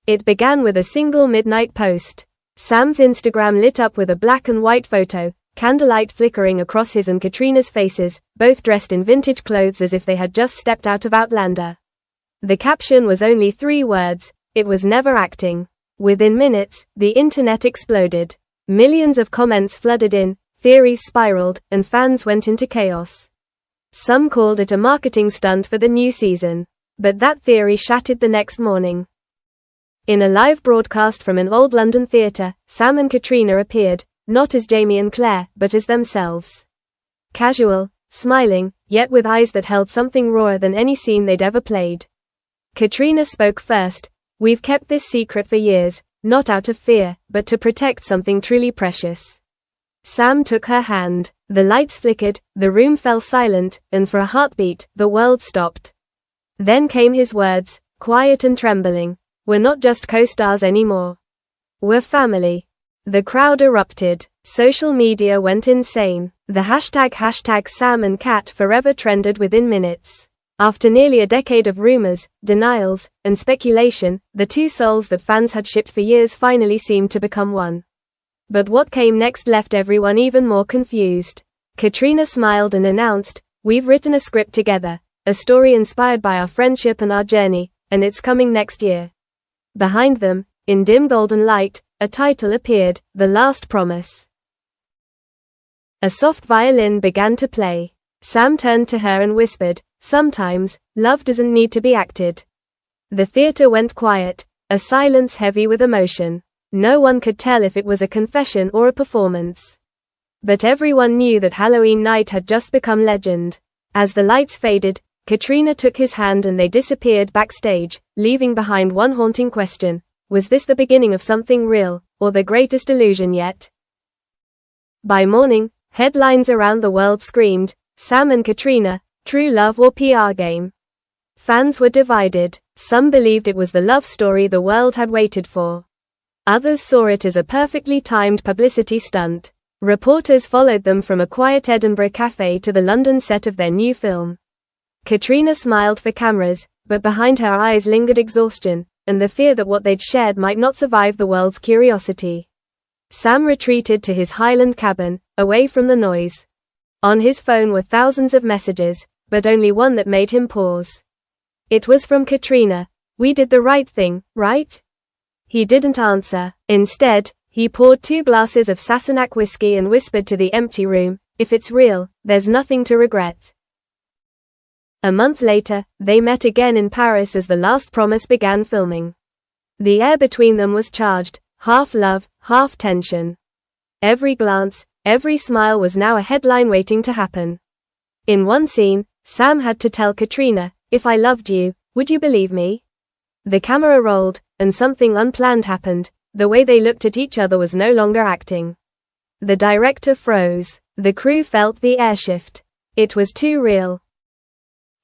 It began with a single midnight post. Sam's Instagram lit up with a black and white photo, candlelight flickering across his and Caitriona's faces, both dressed in vintage clothes as if they had just stepped out of Outlander. The caption was only 3 words: it was never acting. Within minutes, the internet exploded. Millions of comments flooded in, theories spiraled, and fans went into chaos. Some called it a marketing stunt for the new season. But that theory shattered the next morning. In a live broadcast from an old London theatre, Sam and Caitriona appeared, not as Jamie and Claire, but as themselves. Casual, smiling, yet with eyes that held something rawer than any scene they'd ever played. Caitriona spoke first. "We've kept this secret for years, not out of fear, but to protect something truly precious." Sam took her hand. The lights flickered, the room fell silent, and for a heartbeat, the world stopped. Then came his words, quiet and trembling. "We're not just co-stars anymore. We're family." The crowd erupted. Social media went insane. The hashtag Sam and Cat forever trended within minutes. After nearly a decade of rumors, denials, and speculation, the two souls that fans had shipped for years finally seemed to become one. But what came next left everyone even more confused. Caitriona smiled and announced, "We've written a script together, a story inspired by our friendship and our journey, and it's coming next year." Behind them, in dim golden light, a title appeared, The Last Promise. A soft violin began to play. Sam turned to her and whispered, "Sometimes, love doesn't need to be acted." The theater went quiet, a silence heavy with emotion. No one could tell if it was a confession or a performance. But everyone knew that Halloween night had just become legend. As the lights faded, Caitriona took his hand and they disappeared backstage, leaving behind one haunting question: was this the beginning of something real, or the greatest illusion yet? By morning, headlines around the world screamed, "Sam and Caitriona, true love or PR game?" Fans were divided. Some believed it was the love story the world had waited for. Others saw it as a perfectly timed publicity stunt. Reporters followed them from a quiet Edinburgh cafe to the London set of their new film. Caitriona smiled for cameras, but behind her eyes lingered exhaustion, and the fear that what they'd shared might not survive the world's curiosity. Sam retreated to his Highland cabin, away from the noise. On his phone were thousands of messages, but only one that made him pause. It was from Caitriona. "We did the right thing, right?" He didn't answer. Instead, he poured 2 glasses of Sassenach whiskey and whispered to the empty room, "If it's real, there's nothing to regret." A month later, they met again in Paris as The Last Promise began filming. The air between them was charged, half love, half tension. Every glance, every smile was now a headline waiting to happen. In one scene, Sam had to tell Caitriona, "If I loved you, would you believe me?" The camera rolled, and something unplanned happened. The way they looked at each other was no longer acting. The director froze. The crew felt the air shift. It was too real.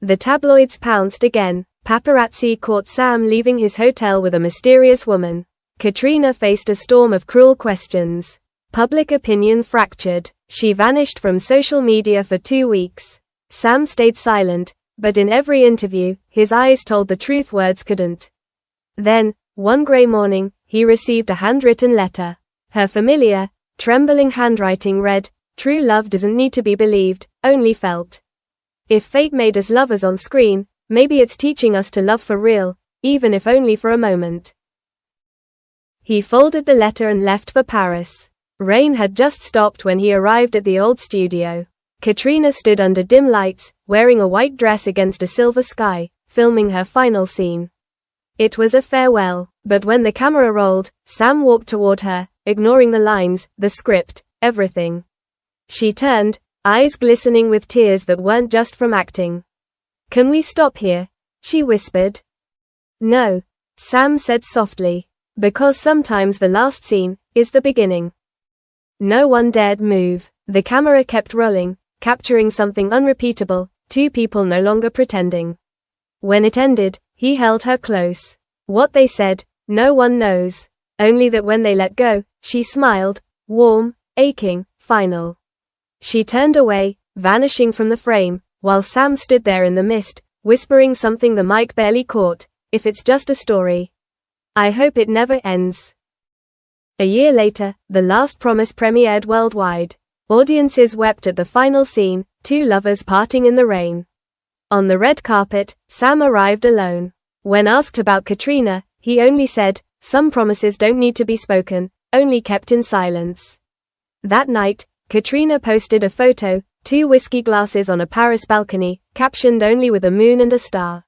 The tabloids pounced again. Paparazzi caught Sam leaving his hotel with a mysterious woman. Caitriona faced a storm of cruel questions. Public opinion fractured. She vanished from social media for 2 weeks. Sam stayed silent, but in every interview, his eyes told the truth words couldn't. Then, one grey morning, he received a handwritten letter. Her familiar, trembling handwriting read, "True love doesn't need to be believed, only felt. If fate made us lovers on screen, maybe it's teaching us to love for real, even if only for a moment." He folded the letter and left for Paris. Rain had just stopped when he arrived at the old studio. Caitriona stood under dim lights, wearing a white dress against a silver sky, filming her final scene. It was a farewell, but when the camera rolled, Sam walked toward her, ignoring the lines, the script, everything. She turned, eyes glistening with tears that weren't just from acting. "Can we stop here?" she whispered. "No," Sam said softly, "because sometimes the last scene is the beginning." No one dared move. The camera kept rolling, capturing something unrepeatable, 2 people no longer pretending. When it ended, he held her close. What they said, no one knows. Only that when they let go, she smiled, warm, aching, final. She turned away, vanishing from the frame, while Sam stood there in the mist, whispering something the mic barely caught, "If it's just a story." I hope it never ends. A year later, The Last Promise premiered worldwide. Audiences wept at the final scene, two lovers parting in the rain. On the red carpet, Sam arrived alone. When asked about Caitriona, he only said, "Some promises don't need to be spoken, only kept in silence." That night, Caitriona posted a photo, two whiskey glasses on a Paris balcony, captioned only with a moon and a star.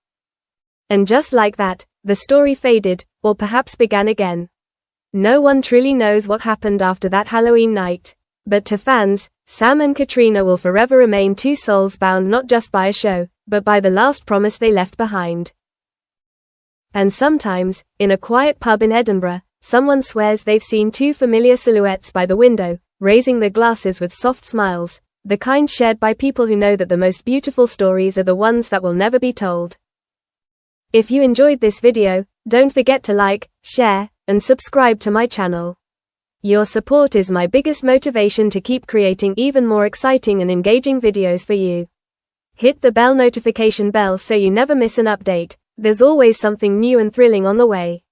And just like that, the story faded, or perhaps began again. No one truly knows what happened after that Halloween night. But to fans, Sam and Caitriona will forever remain two souls bound not just by a show, but by the last promise they left behind. And sometimes, in a quiet pub in Edinburgh, someone swears they've seen two familiar silhouettes by the window, raising their glasses with soft smiles, the kind shared by people who know that the most beautiful stories are the ones that will never be told. If you enjoyed this video, don't forget to like, share, and subscribe to my channel. Your support is my biggest motivation to keep creating even more exciting and engaging videos for you. Hit the notification bell so you never miss an update. There's always something new and thrilling on the way.